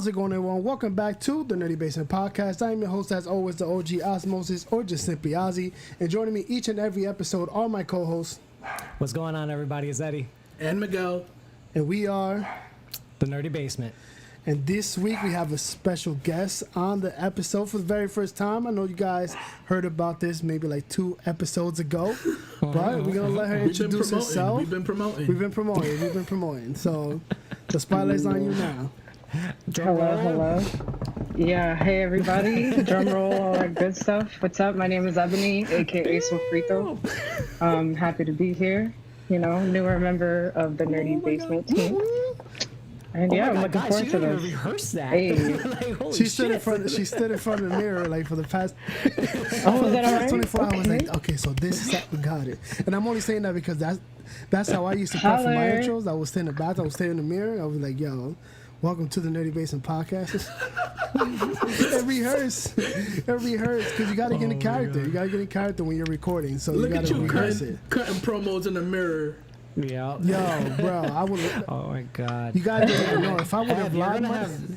How's it going, everyone? Welcome back to the Nerdy Basement Podcast. I'm your host, as always, the OG Osmosis, or just simply Ozzy. And joining me each and every episode are my co-hosts. What's going on, everybody? It's Eddie. And Miguel. And we are... The Nerdy Basement. And this week we have a special guest on the episode for the very first time. I know you guys heard about this maybe like 2 episodes ago, but we're going to let her introduce herself. We've been promoting. So the spotlight's on you now. Hello. Yeah, hey everybody. Drum roll, all that good stuff. What's up? My name is Ebony, aka Sofrito. Happy to be here. You know, newer member of the Nerdy Basement team. And yeah, I'm looking forward to this. Rehearse that. Hey. Like, She stood in front of the mirror like for the past Oh, is that all right? 24 hours. Like, okay, so this is we got it. And I'm only saying that because that's how I used to prep for my intros. I was sitting in the bathroom, I was sitting in the mirror. I was like, yo, welcome to the Nerdy Basement Podcast. It rehearse, because you got to get in character. You got to get in character when you're recording. So Look you got at to you rehearse it. cutting promos in the mirror. Yeah. Yo, bro, I would. Oh my God. You gotta know if I would have lied.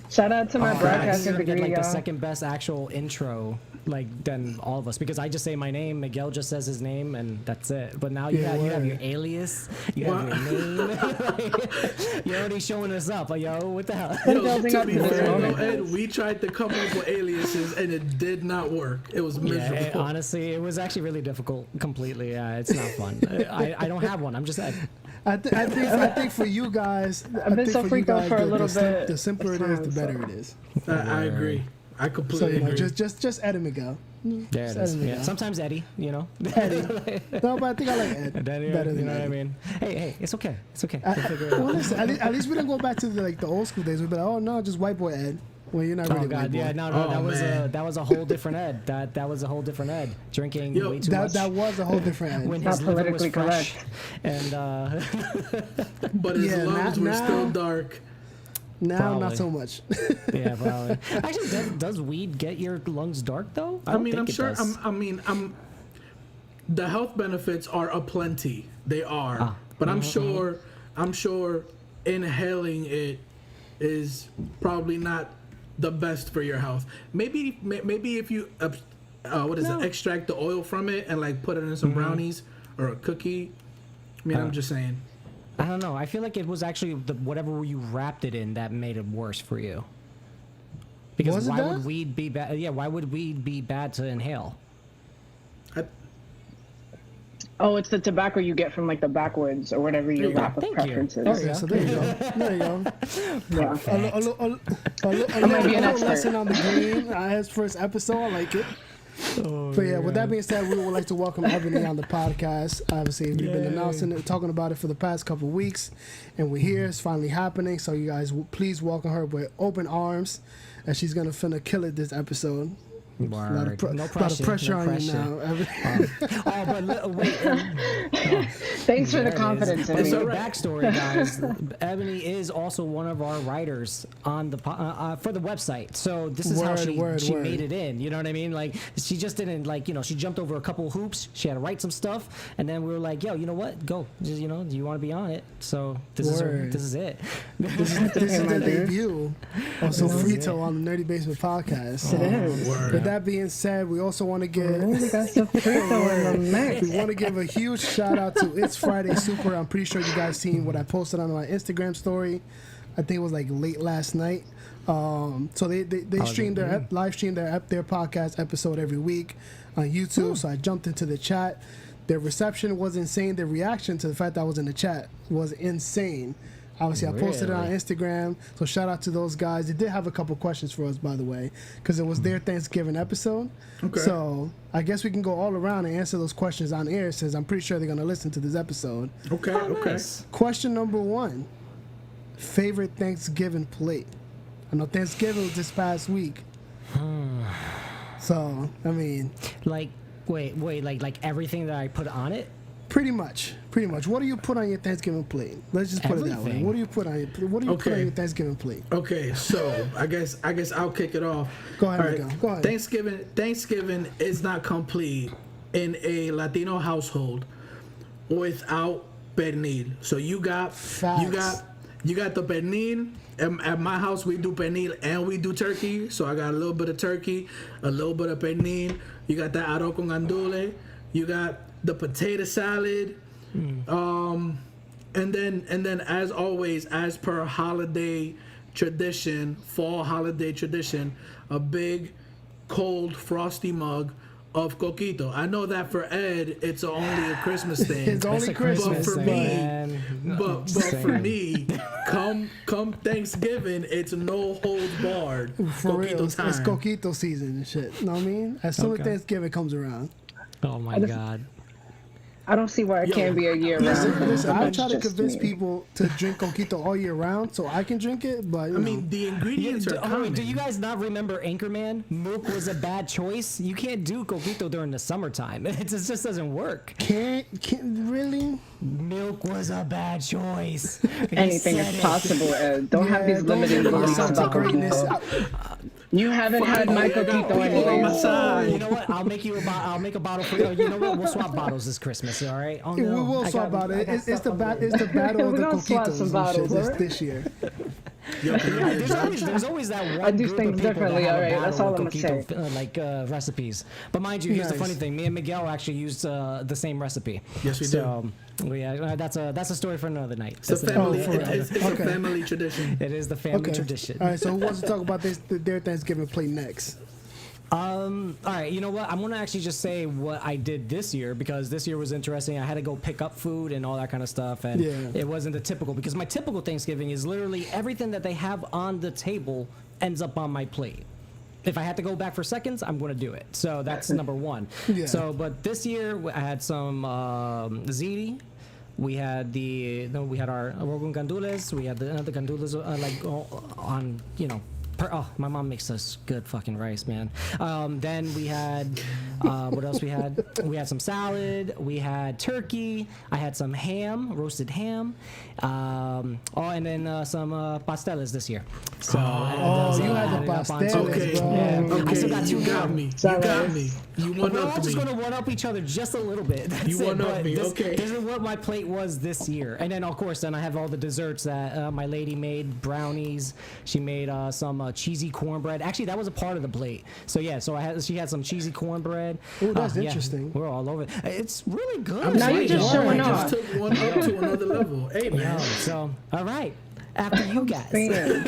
Shout out to my broadcasting get degree, like the y'all. second best actual intro, like than all of us, because I just say my name, Miguel just says his name, and that's it. But now you have your alias, you have your name. You're already showing us up. Like, yo, what the hell? Yo, to be fair, Ed, we tried to come up with aliases and it did not work. It was miserable. Yeah, honestly, it was actually really difficult. Completely, it's not fun. I don't have one. I'm just. I think for you guys, I've been so freaked out for a little bit. The simpler it is, the better it is. I agree. I completely agree. Just Eddie Miguel. There it is. Yeah. Sometimes Eddie, you know. Eddie. No, but I think I like Ed Eddie, better than you know Eddie. what I mean? Hey, it's okay. It's okay. Well, listen, at least we didn't go back to the old school days. We'd be like, oh no, just white boy Ed. Well, you're not really white boy. Yeah, no, that was a whole different Ed. That was a whole different Ed. Drinking way too much. That was a whole different Ed. When Not his liver was politically fresh, correct. and But his lungs were still dark. Now, Probably. not so much. Yeah, probably. Actually, does weed get your lungs dark though? I'm sure. The health benefits are aplenty. They are, but I'm sure inhaling it is probably not the best for your health. Maybe if you extract the oil from it and like put it in some brownies or a cookie. I mean, I'm just saying. I don't know. I feel like it was actually whatever you wrapped it in that made it worse for you. Because why would weed be bad? Yeah, why would weed be bad to inhale? Oh, it's the tobacco you get from like the backwoods or whatever your wrap of preferences. Oh, yeah, so there you go. There you go. Yeah. A little lesson on the green. His first episode. I like it. But yeah, with that being said, we would like to welcome Ebony on the podcast. Obviously, we've been announcing it, talking about it for the past couple of weeks, and we're here. It's finally happening. So you guys, please welcome her with open arms, and she's finna kill it this episode. A lot of pressure on you now. But wait. Thanks for the confidence in me. So backstory, guys. Ebony is also one of our writers on the for the website. So this is how she made it in. You know what I mean? Like she just didn't she jumped over a couple hoops. She had to write some stuff, and then we were like, yo, you know what? Go. Just, do you want to be on it? So this is it. This is the debut of Sofrito on the Nerdy Basement Podcast. It is. With that being said, we also want to give a huge shout out to It's Friday Super. I'm pretty sure you guys seen what I posted on my Instagram story. I think it was like late last night. So they live stream their podcast episode every week on YouTube. So I jumped into the chat. Their reception was insane. Their reaction to the fact that I was in the chat was insane. Obviously, I posted it on Instagram, so shout out to those guys. They did have a couple questions for us, by the way, because it was their Thanksgiving episode. Okay. So I guess we can go all around and answer those questions on air, since I'm pretty sure they're going to listen to this episode. Okay, Nice. Question number 1. Favorite Thanksgiving plate? I know Thanksgiving was this past week. So, I mean... Wait, like everything that I put on it? Pretty much. What do you put on your Thanksgiving plate? Let's just put it that way. What do you put on your Thanksgiving plate? Okay, so I guess I'll kick it off. Go ahead. Go ahead. Thanksgiving is not complete in a Latino household without pernil. So you got You got the pernil. At my house, we do pernil and we do turkey. So I got a little bit of turkey, a little bit of pernil. You got that arroz con gandules. You got the potato salad. And then as always, as per holiday tradition, fall holiday tradition, a big, cold, frosty mug of coquito. I know that for Ed, it's only a Christmas thing. It's only Christmas. But for me, come Thanksgiving, it's no holds barred. For coquito real, time. it's coquito season and shit. You know what I mean? As soon as Thanksgiving comes around. Oh my God. I don't see why it can't be a year round. Listen, I try to convince people to drink coquito all year round so I can drink it, but I mean, the ingredients are common. Do you guys not remember Anchorman? Milk was a bad choice. You can't do coquito during the summertime. It just doesn't work. Can't really? Milk was a bad choice. Anything is possible, Ed. Don't have these limiting beliefs about coquito. You haven't had my coquito anyway. You know what? I'll make a bottle for you. You know what? We'll swap bottles this Christmas. All right? Oh, no. We will swap about it. It's the battle of the coquitos this year. There's always that one I do group things of people differently, that have a alright, that's battle all of I'm gonna coquito, recipes. But mind you, here's the Nice. funny thing: me and Miguel actually used the same recipe. Yes, we so, that's a story for another night. It's a family. for real. It's a family tradition. It is the family tradition. All right, so who wants to talk about their Thanksgiving plate next? All right, you know what? I'm gonna actually just say what I did this year because this year was interesting. I had to go pick up food and all that kind of stuff, and it wasn't the typical because my typical Thanksgiving is literally everything that they have on the table ends up on my plate. If I had to go back for seconds, I'm going to do it. So that's number one. Yeah. So, but this year I had some ziti. We had our arroz gandules. We had the gandules on my mom makes us good fucking rice, man. Then we had what else we had? We had some salad. We had turkey. I had some ham, roasted ham. And then some pasteles this year. So you had the pasteles, Okay, bro. okay. I still got two You got me. You got me. You one We're all up just me. going to one up each other just a little bit. That's You it. one up But me, this, okay. This is what my plate was this year. And then, of course, then I have all the desserts that my lady made. Brownies. She made some cheesy cornbread. Actually, that was a part of the plate. So, yeah. So she had some cheesy cornbread. Oh, that's interesting. We're all over it. It's really good. I'm Now saying, you just yo, showing I off. just took one up to another level. Hey, man. So, all right. After you guys. Man.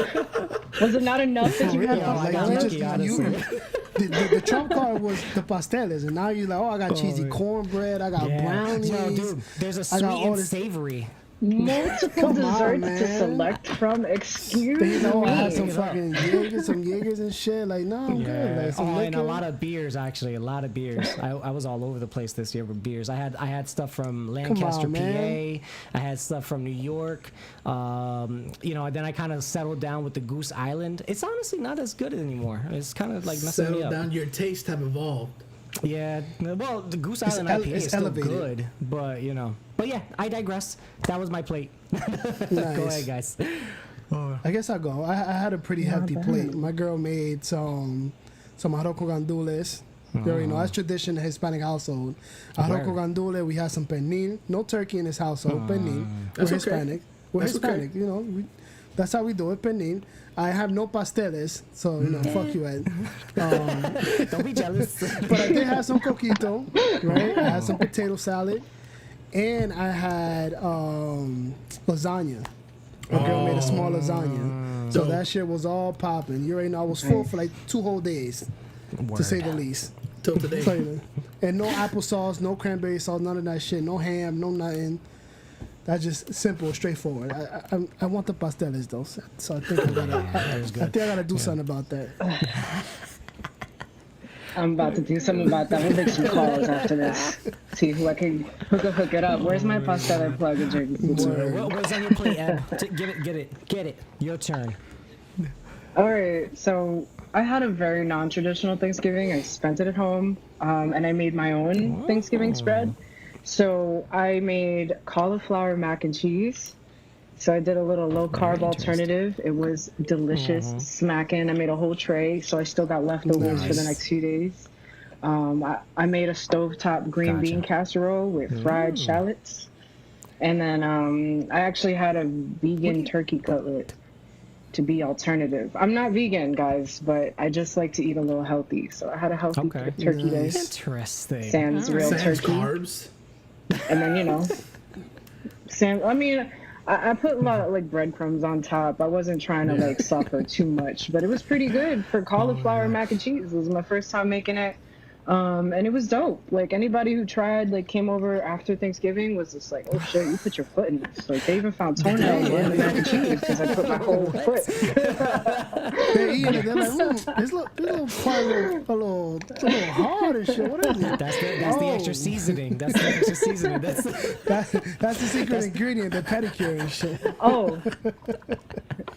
Was it not enough that you had real, I Like, got you lucky, just- honestly. the trump card was the pasteles, and now you're like, I got cheesy cornbread, I got brownies. Yo, dude, there's a I sweet got all and this- savory. multiple Come on, desserts man. to select from? Excuse You know, I had me. some fucking Jaegers and shit. Like, no, I'm good. Like, some And a liquor. lot of beers, actually. A lot of beers. I was all over the place this year with beers. I had stuff from Lancaster, man. PA. I had stuff from New York. Then I kind of settled down with the Goose Island. It's honestly not as good anymore. It's kind of like messing me Settle up. down. Your tastes have evolved. Yeah. Well, the Goose Island IPA is still elevated. good, but But yeah, I digress. That was my plate. Nice. Go ahead, guys. I guess I'll go. I had a pretty hefty plate. My girl made some arroz con gandules. You already know, that's tradition in the Hispanic household. Arroz con gandules, we had some pernil. No turkey in this household, pernil. We're That's okay. Hispanic. We're That's Hispanic, okay. That's how we do it, pernil. I have no pasteles, so, fuck you, Ed. Don't be jealous. But I did have some coquito, right? I had some potato salad. And I had lasagna. My girl made a small lasagna. So that shit was all popping. You already know I was full for like 2 whole days, to say the least. Till today. So, and no applesauce, no cranberry sauce, none of that shit. No ham, no nothing. That's just simple, straightforward. I want the pasteles though, so I think I gotta do something about that. I'm about to do something about that. I'm gonna make some calls after this. See who I can hook it up. Where's my pastele plug and jerky? What's on your plate, Ed? Get it. Your turn. All right, so I had a very non-traditional Thanksgiving. I spent it at home, and I made my own Thanksgiving spread. So I made cauliflower mac and cheese. So I did a little low-carb alternative. It was delicious, smacking. I made a whole tray, so I still got leftovers for the next few days. I made a stovetop green bean casserole with fried shallots. And then I actually had a vegan turkey cutlet to be alternative. I'm not vegan, guys, but I just like to eat a little healthy. So I had a healthy turkey day. Interesting. Sans real turkey. Carbs. And then, you know, I mean, I put a lot of like breadcrumbs on top. I wasn't trying to like suffer too much, but it was pretty good for cauliflower mac and cheese. It was my first time making it. And it was dope. Like anybody who tried, like came over after Thanksgiving was just like, oh shit, you put your foot in this. Like they even found toenails in the mac and cheese because I put my whole foot. They're eating it. They're like, this little part a little hard and shit. What is it? That's the extra seasoning. That's the extra seasoning. That's the secret ingredient, the pedicure and shit. Oh.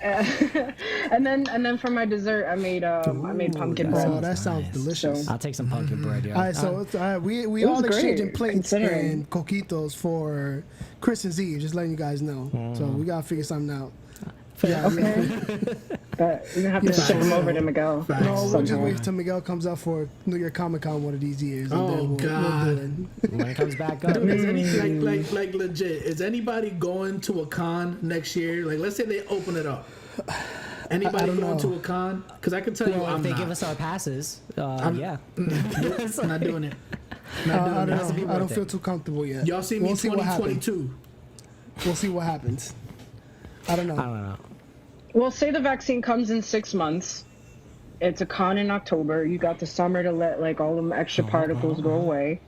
and then for my dessert, I made pumpkin bread. Oh, that sounds delicious. I'll take some pumpkin bread, yeah. All right, so we all exchanging plates and coquitos for Christmas Eve. Just letting you guys know. So we gotta figure something out. Yeah, okay. But we're gonna have to ship them over to Miguel. No, we'll just wait till Miguel comes up for New York Comic Con one of these years. And then we'll do it. When it comes back up. Dude, is like legit, is anybody going to a con next year? Like, let's say they open it up. Anybody going to a con? Because I can tell you, if they give us our passes, yeah. I'm not doing it. I don't feel too comfortable yet. Y'all see me 2022. We'll see what happens. I don't know. Well, say the vaccine comes in 6 months. It's a con in October. You got the summer to let like all them extra particles go away.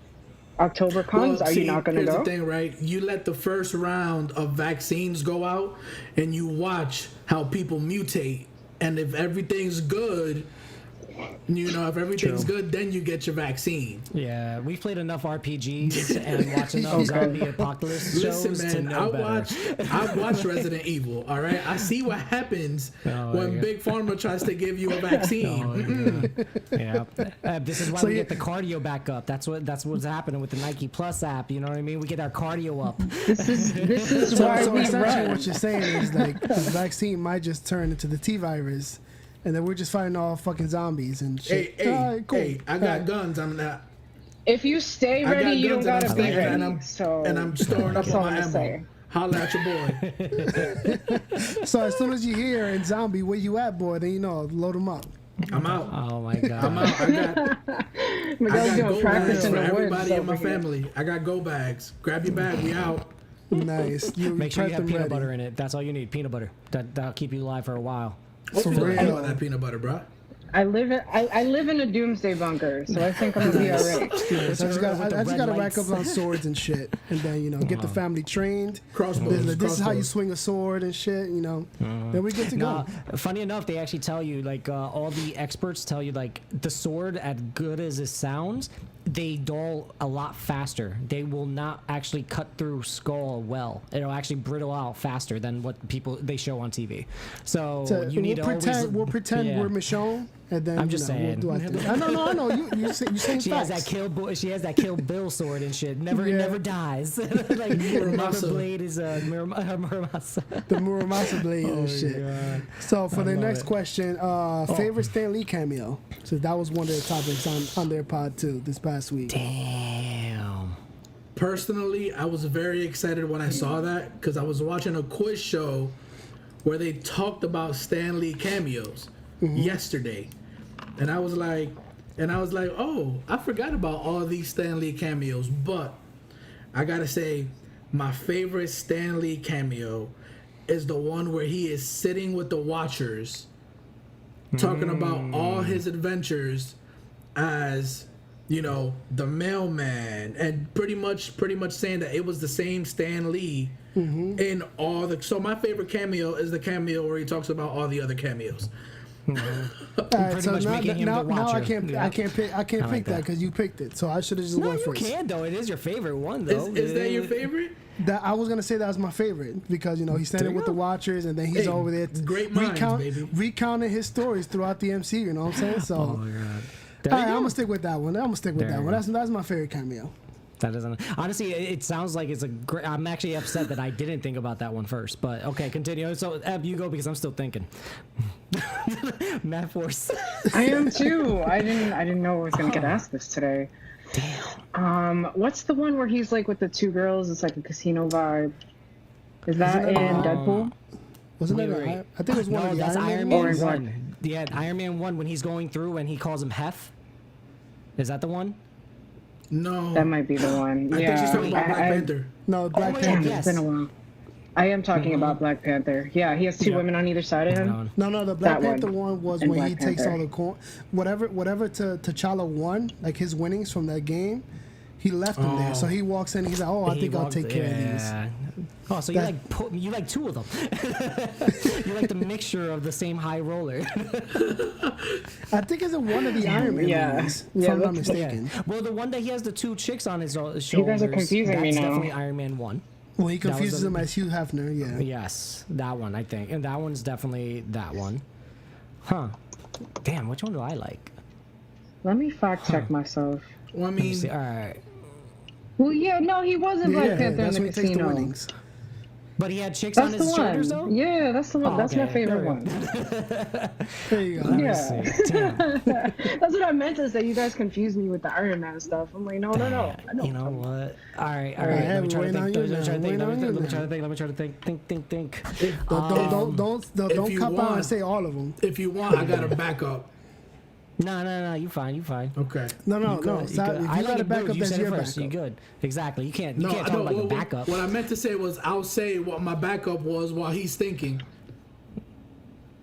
October comes, are you not going to go? Here's the thing, right? You let the first round of vaccines go out, and you watch how people mutate. And if everything's good, good, then you get your vaccine. Yeah, we've played enough RPGs and watched enough zombie apocalypse shows to know better. I've watched Resident Evil, all right? I see what happens when Big Pharma tries to give you a vaccine. This is why we get the cardio back up. That's what's happening with the Nike Plus app. You know what I mean? We get our cardio up. This is why we run. What you're saying is like the vaccine might just turn into the T virus. And then we're just fighting all fucking zombies and shit. Hey, I got guns. I'm not. If you stay ready, you don't gotta be ready. And I'm storing up all my ammo. Holla at your boy. So as soon as you hear in zombie, where you at, boy? Then load them up. I'm out. Oh my god. I'm out. I got go bags for everybody in my family. I got go bags. Grab your bag. We out. Nice. Make sure you have peanut butter in it. That's all you need. Peanut butter. That'll keep you alive for a while. What's that peanut butter, bro? I live in a doomsday bunker, so I think I'm gonna be alright. Yeah, so I just gotta rack up on swords and shit, and then get the family trained. Crossbows. This is how you swing a sword and shit. Then we get to go. Funny enough, they actually tell you all the experts tell you the sword, as good as it sounds, they dull a lot faster. They will not actually cut through skull well. It'll actually brittle out faster than what they show on TV. So you need to pretend we're Michonne. And then, I'm just saying. We'll I know. You saying she facts. She has that Kill Bill sword and shit. Never dies. Like Muramasa blade is Muramasa. The Muramasa blade and shit. God. So for the next question, favorite Stan Lee cameo. So that was one of the topics on their pod too this past week. Damn. Personally, I was very excited when I saw that because I was watching a quiz show where they talked about Stan Lee cameos yesterday. And I was like, oh, I forgot about all these Stan Lee cameos. But I gotta say, my favorite Stan Lee cameo is the one where he is sitting with the Watchers, talking about all his adventures as, the mailman, and pretty much saying that it was the same Stan Lee in all the. So my favorite cameo is the cameo where he talks about all the other cameos. All right, so now I can't pick that because you picked it. So I should have just went first. You can though. It is your favorite one though. Is that your favorite? That I was gonna say that was my favorite because he's standing with the Watchers and then he's over there recounting his stories throughout the MCU. You know what I'm saying? So, oh my god. I'm gonna stick with that one. That's my favorite cameo. That doesn't. Honestly, it sounds like it's a great. I'm actually upset that I didn't think about that one first. But okay, continue. So Eb, you go because I'm still thinking. Matt Force. I am too. I didn't know I was gonna get asked this today. Damn. What's the one where he's like with the two girls? It's like a casino vibe. Is that in Deadpool? Wasn't that? Wait. I think it was one of the that's Iron Iron Man. Man Or 1. Yeah, Iron Man 1 when he's going through and he calls him Hef. Is that the one? No. That might be the one. I think she's talking about Black Panther. No, Black my Panther. God, It's been a while. I am talking about Black Panther. Yeah, he has two women on either side of him. No, the Black That one. Panther one was And when he Black takes Panther. all the coin, whatever T'Challa won, like his winnings from that game, he left them there. So he walks in, he's like, "Oh, I think I'll take care of these." Oh, so you like two of them. You like the mixture of the same high roller. I think it's in one of the Iron Man movies, if Yeah, I'm not that's- mistaken. Well, the one that he has the two chicks on his shoulders. You guys are confusing me that's now. definitely Iron Man 1. Well, he confuses the- him as Hugh Hefner. Yeah. Yes, that one, I think. And that one's definitely that one. Huh. Damn, which one do I like? Let me fact check myself. Well, I Let me mean, see. All right. Well, yeah, no, he was in Black Yeah, Panther in that's the when he takes the casino. winnings. But he had chicks on That's the his shoulders, one. though? Yeah, that's the one. Oh, That's my okay. favorite There we one. There you go. Let me Yeah. see. Damn. That's what I meant to say. You guys confused me with the Iron Man stuff. I'm like, no. I know. You know what? All right. right, Let me we're try to waiting on think. you Let me now. try to think. Waiting on you Let me now. try to think. Let me try to think. Think. Don't if you cop out want- and say all of them. if you want, I got a backup. No. You fine. Okay. No. You good. If you got like a it backup, good. You that's said your it first. backup. You good. Exactly. You can't talk no, about your backup. What I meant to say was I'll say what my backup was while he's thinking.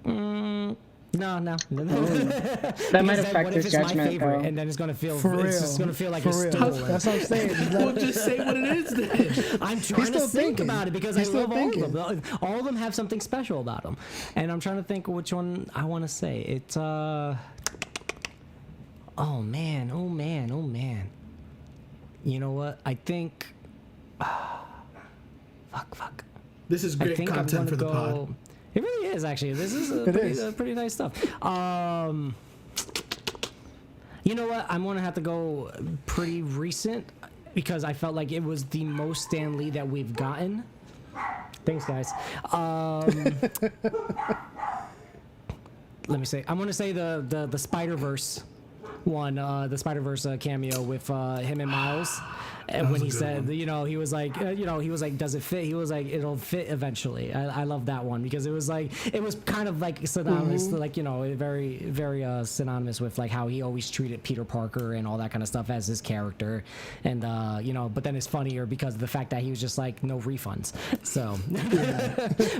No. That might affect what if his it's my judgment, favorite, though. and then it's gonna feel. For It's real. just gonna feel like For it's real. stolen. That's what I'm saying. Just Well, let- just say what it is then. I'm trying to still think thinking. about it because He's I still love all thinking. of them. All of them have something special about them, and I'm trying to think which one I want to say. It's Oh man. You know what? I think. Fuck. This is I great think I'm content gonna for the go. pod. It really is actually. This is It is. pretty nice stuff. You know what? I'm gonna have to go pretty recent because I felt like it was the most Stan Lee that we've gotten. Thanks, guys. Let me say. I'm gonna say the Spider-Verse one, the Spider-Verse cameo with him and Miles. And when he said, he was like, does it fit? He was like, it'll fit eventually. I love that one because it was kind of like synonymous, like, very, very synonymous with like how he always treated Peter Parker and all that kind of stuff as his character. And, but then it's funnier because of the fact that he was just like, no refunds. So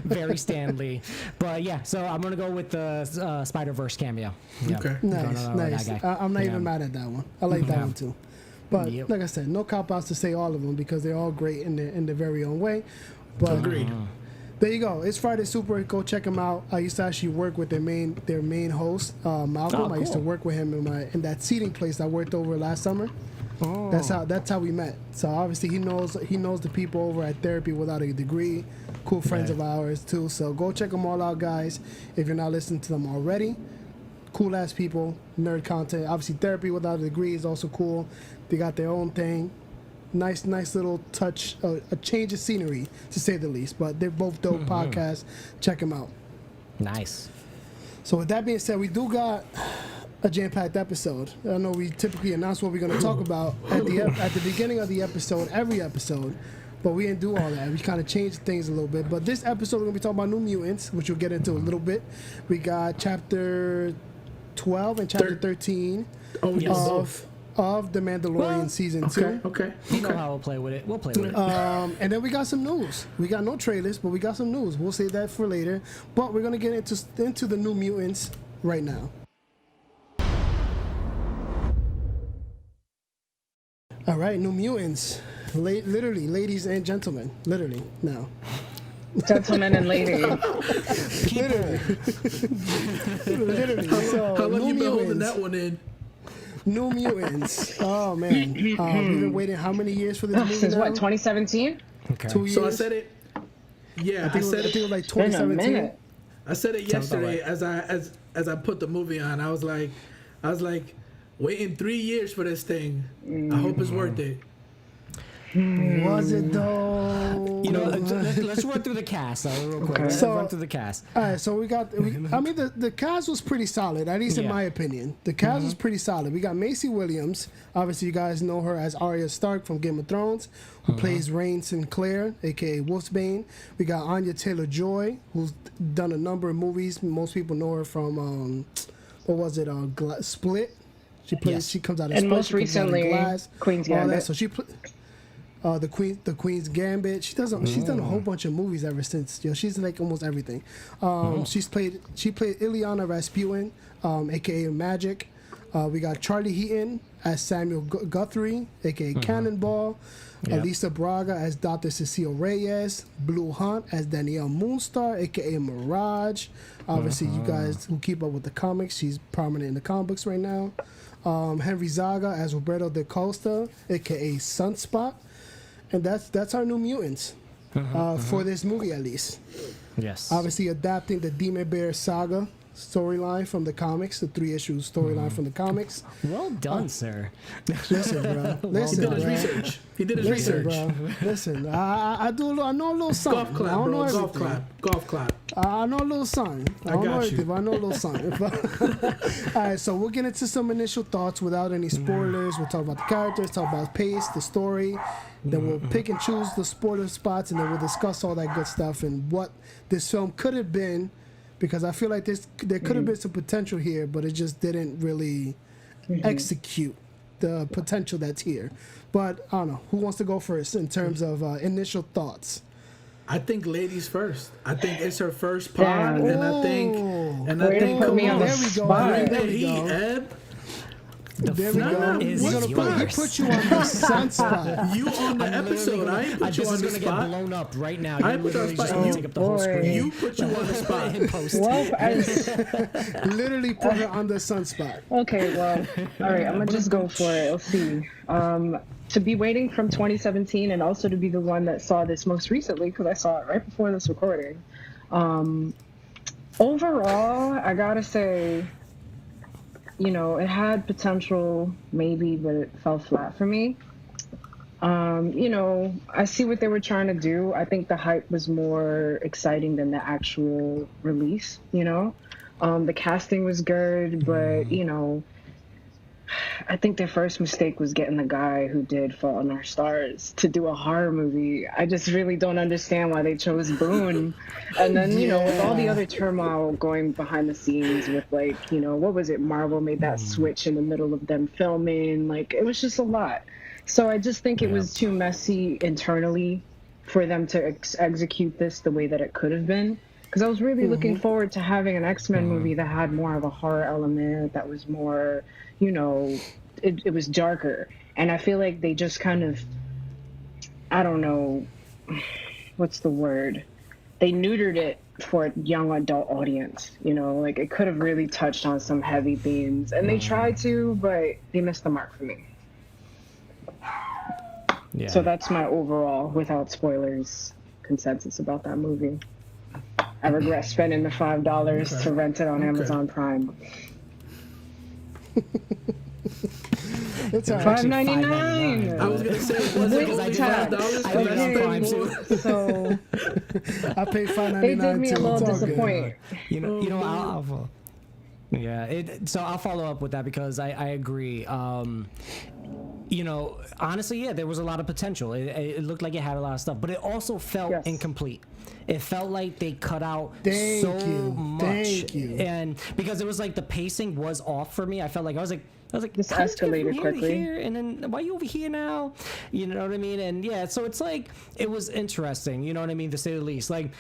very Stan Lee. But yeah, so I'm going to go with the Spider-Verse cameo. Yeah. Okay. Nice. I'm not even mad at that one. I like that one too. But Yep. like I said, no cop outs to say all of them because they're all great in their very own way. But Agreed. there you go. It's Friday Super. Go check them out. I used to actually work with their main host, Malcolm. Oh, I used to cool. work with him in that seating place I worked over last summer. Oh. That's how we met. So obviously he knows the people over at Therapy Without a Degree. Cool friends of ours too. So go check them all out, guys. If you're not listening to them already. Cool ass people, nerd content. Obviously, Therapy Without a Degree is also cool. They got their own thing. Nice little touch, a change of scenery to say the least. But they're both dope podcasts. Check them out. Nice. So with that being said, we do got a jam-packed episode. I know we typically announce what we're going to talk about at the beginning of the episode, every episode. But we didn't do all that. We kind of changed things a little bit. But this episode, we're going to be talking about New Mutants, which we'll get into a little bit. We got chapter 12 and chapter 13 of The Mandalorian season 2. Okay. You know how we'll play with it. We'll play with it. And then we got some news. We got no trailers, but we got some news. We'll save that for later. But we're going to get into the New Mutants right now. All right, New Mutants. Literally, ladies and gentlemen. Literally, now. Gentlemen and ladies. Literally. So, How long New you been holding Mutants. that one in? New Mutants. Oh, man. We've been waiting how many years for this movie Since now? what, 2017? Okay. 2 years? So I said it. Yeah, I said I think it it. was like It's been a 2017. minute. I said it Sounds about yesterday as I put the movie on. I was like, waiting 3 years for this thing. I hope it's worth it. Was it though? You know, let's run through the cast real quick. Okay. So- Run through the cast. All right, so I mean, the cast was pretty solid, at least in Yeah. my opinion. The cast was pretty solid. We got Macy Williams. Obviously, you guys know her as Arya Stark from Game of Thrones, who plays Rain Sinclair, aka Wolfsbane. We got Anya Taylor-Joy, who's done a number of movies. Most people know her from, what was it, Split. She plays. Yes. She comes out in And Split. most she comes out in recently, Glass, Queen's all that. Gambit. So she the Queen's Gambit. She's done a whole bunch of movies ever since. You know, she's like almost everything. She played Ileana Rasputin, aka Magic. We got Charlie Heaton as Samuel Guthrie, aka Cannonball. Yep. Elisa Braga as Dr. Cecile Reyes. Blue Hunt as Danielle Moonstar, aka Mirage. Obviously, you guys who keep up with the comics, she's prominent in the comic books right now. Henry Zaga as Roberto da Costa, aka Sunspot. And that's our new mutants for this movie, at least. Yes. Obviously, adapting the Demon Bear saga storyline from the comics, the 3-issue storyline from the comics. Well done, sir. Listen, bro. He Listen, did his bro. research. He did his Listen, research. bro. Listen, I know a little something. Golf clap, I don't bro. know Golf everything. clap. Golf clap. I know a little something. I don't got know you. everything, but I know a little something. All right, so we'll get into some initial thoughts without any spoilers. We'll talk about the characters, talk about pace, the story. Then we'll pick and choose the spoiler spots, and then we'll discuss all that good stuff and what this film could have been, because I feel like there could have been some potential here, but it just didn't really execute the potential that's here. But I don't know. Who wants to go first in terms of initial thoughts? I think ladies first. I think it's her first pod, Damn. and I think, Way to put come me on on, the there we go. spot. There There we he, go. Eb. There we No, go. no, is We're gonna he yours. put you on the sunspot. You on the episode. I ain't put you this on is the gonna spot. get blown up right now. I You're put you on literally the just spot. gonna You- take up the whole boy. screen. You put you on the spot. in post. Well, I, Literally put her on the sunspot. okay, well, all right, I'm gonna just go for it. Let's see. To be waiting from 2017 and also to be the one that saw this most recently, because I saw it right before this recording. Overall, I gotta say, you know, it had potential maybe, but it fell flat for me. You know, I see what they were trying to do. I think the hype was more exciting than the actual release, you know. The casting was good, but, you know, I think their first mistake was getting the guy who did Fault in Our Stars to do a horror movie. I just really don't understand why they chose Boone. And then, you know, with all the other turmoil going behind the scenes with, like, you know, what was it? Marvel made that switch in the middle of them filming. Like, it was just a lot. So I just think it was too messy internally for them to execute this the way that it could have been. Because I was really looking forward to having an X-Men movie that had more of a horror element, that was more, you know, it was darker. And I feel like they just kind of, I don't know, what's the word? They neutered it for a young adult audience, you know, like it could have really touched on some heavy themes. And they tried to, but they missed the mark for me. Yeah. So that's my overall, without spoilers, consensus about that movie. I regret spending the $5 to rent it on Amazon Prime. It's all right. $5.99. I was gonna say, was it With only tax. $5? I think Okay. it's Prime too. So I paid $5.99 they did me a too. little It's all good. disappointed. You know, so I'll follow up with that because I agree. You know, honestly, yeah, there was a lot of potential. It looked like it had a lot of stuff, but it also felt Yes. incomplete. It felt like they cut out Thank so you. much, Thank you. and because it was like the pacing was off for me. I felt like I was like. This how did you get from escalated here to quickly. here, and then why are you over here now? You know what I mean? And yeah, so it's like it was interesting. You know what I mean, to say the least. Like,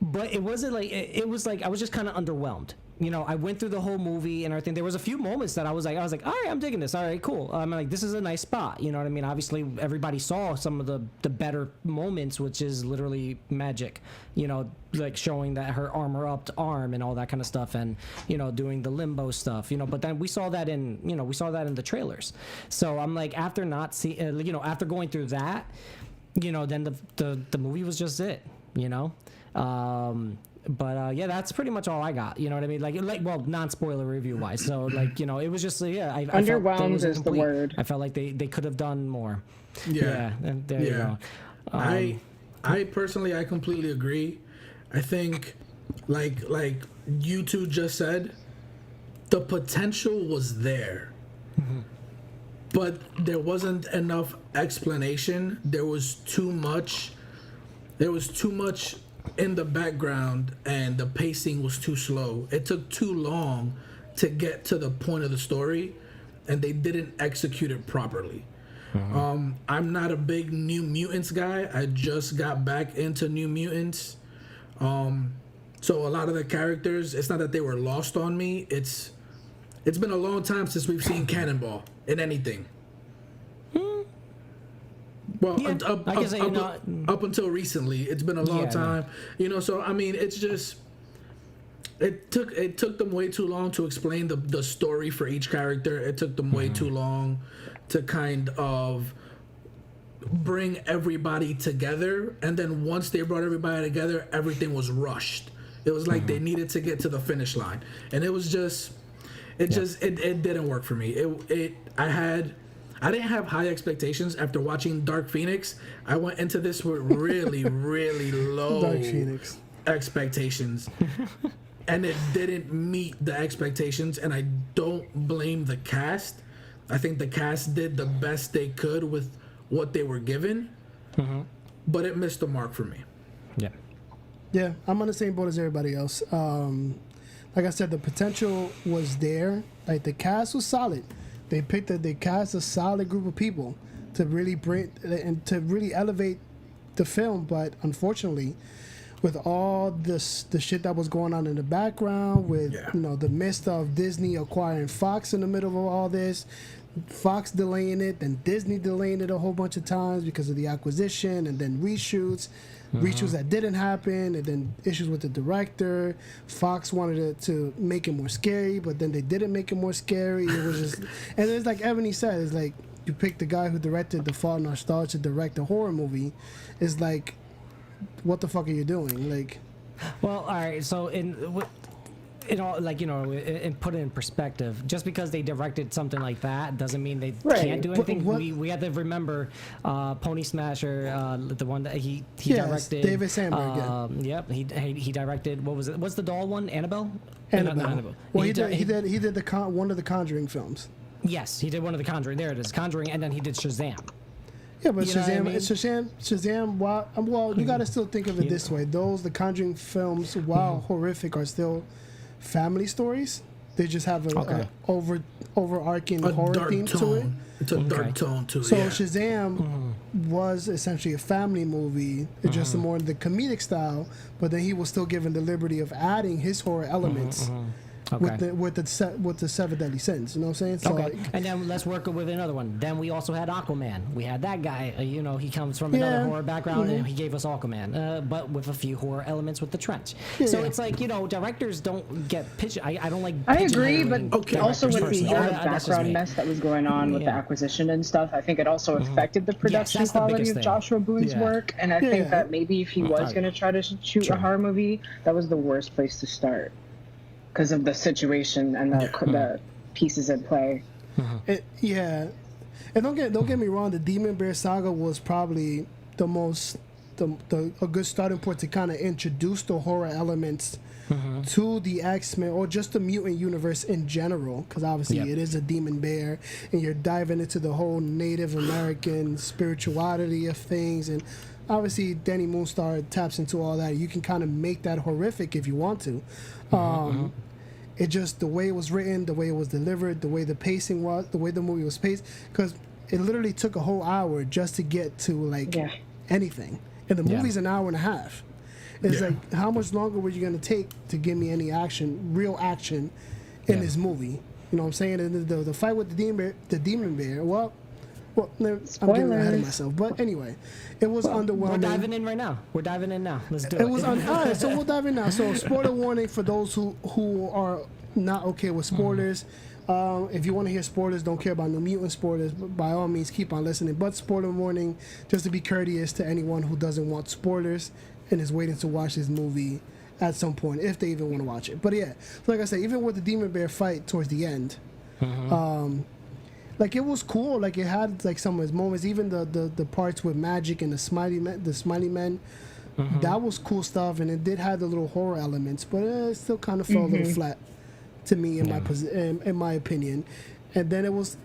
but it wasn't like it was like I was just kind of underwhelmed. You know, I went through the whole movie and everything. There was a few moments that I was like, all right, I'm digging this. All right, cool. I'm like, this is a nice spot. You know what I mean? Obviously, everybody saw some of the better moments, which is literally magic. You know, like showing that her armor-upped arm and all that kind of stuff, and you know, doing the limbo stuff. You know, but then we saw that in the trailers. So I'm like, after not see, after going through that, you know, then the movie was just it. You know. But yeah, that's pretty much all I got. You know what I mean? Like well, non-spoiler review wise. So like, you know, it was just yeah. I Underwhelmed is the word. I felt like they could have done more. Yeah. And there you go. I personally, I completely agree. I think, like you two just said, the potential was there, but there wasn't enough explanation. There was too much. There was too much in the background, and the pacing was too slow. It took too long to get to the point of the story, and they didn't execute it properly. I'm not a big New Mutants guy. I just got back into New Mutants. So a lot of the characters, it's not that they were lost on me. It's been a long time since we've seen Cannonball in anything. Well, Yeah, up until recently, it's been a long time. You know, so I mean, it's just it took them way too long to explain the story for each character. It took them way too long to kind of bring everybody together, and then once they brought everybody together, everything was rushed. It was like they needed to get to the finish line, and it was just it didn't work for me. I didn't have high expectations after watching Dark Phoenix. I went into this with really really low Dark Phoenix expectations. And it didn't meet the expectations, and I don't blame the cast. I think the cast did the best they could with what they were given, but it missed the mark for me. Yeah, I'm on the same boat as everybody else. Like I said, the potential was there. Like the cast was solid. They cast a solid group of people to really bring and to really elevate the film. But unfortunately, with all the shit that was going on in the background, with you know the midst of Disney acquiring Fox in the middle of all this, Fox delaying it, then Disney delaying it a whole bunch of times because of the acquisition, and then reshoots that didn't happen, and then issues with the director. Fox wanted it to make it more scary, but then they didn't make it more scary. It was just, and it's like Ebony said, it's like you pick the guy who directed The Fault in Our Stars to direct a horror movie. It's like, what the fuck are you doing? Like, well, all right. So like, you know, and put it in perspective, just because they directed something like that doesn't mean they can't do anything. We have to remember Pony Smasher, the one that he directed. David Sandberg. Yep, he directed, what was it? What's the doll one? Annabelle. Annabelle. Well, he did one of the Conjuring films. Yes, he did one of the Conjuring. There it is, Conjuring, and then he did Shazam. Yeah, but Shazam. Well, you got to still think of it this way. The Conjuring films, while horrific, are still family stories. They just have a overarching horror theme to it. It's a dark tone to it. So Shazam was essentially a family movie. It's just more in the comedic style, but then he was still given the liberty of adding his horror elements. With the Seven Deadly Sins, you know what I'm saying? So and then let's work with another one. Then we also had Aquaman. We had that guy. You know, he comes from another horror background, and he gave us Aquaman, but with a few horror elements with the trench. So it's like, you know, directors don't get pitch. I don't like. I agree, but also with the background mess that was going on with the acquisition and stuff, I think it also affected the production quality of Joshua Boone's work. And I think that maybe if he was going to try to shoot a horror movie, that was the worst place to start, because of the situation and the pieces in play. And don't get me wrong, the Demon Bear saga was probably a good starting point to kind of introduce the horror elements to the X-Men, or just the mutant universe in general, because obviously it is a demon bear, and you're diving into the whole Native American spirituality of things, and obviously Danny Moonstar taps into all that. You can kind of make that horrific if you want to. It just, the way it was written, the way it was delivered, the way the pacing was, the way the movie was paced, because it literally took a whole hour just to get to anything, and the movie's an hour and a half. It's like, how much longer were you going to take to give me any real action in this movie? You know what I'm saying? And the fight with the demon bear, well, I'm getting ahead of myself. But anyway, it was underwhelming. We're diving in right now. Let's do it. All right, so we'll dive in now. So spoiler warning for those who are not okay with spoilers. If you want to hear spoilers, don't care about New Mutant spoilers, but by all means, keep on listening. But spoiler warning, just to be courteous to anyone who doesn't want spoilers and is waiting to watch this movie at some point if they even want to watch it. But yeah, like I said, even with the Demon Bear fight towards the end, like it was cool. Like it had like some of his moments, even the parts with Magic and the Smiley Men. That was cool stuff, and it did have the little horror elements, but it still kind of fell a little flat to me in my opinion. And then it was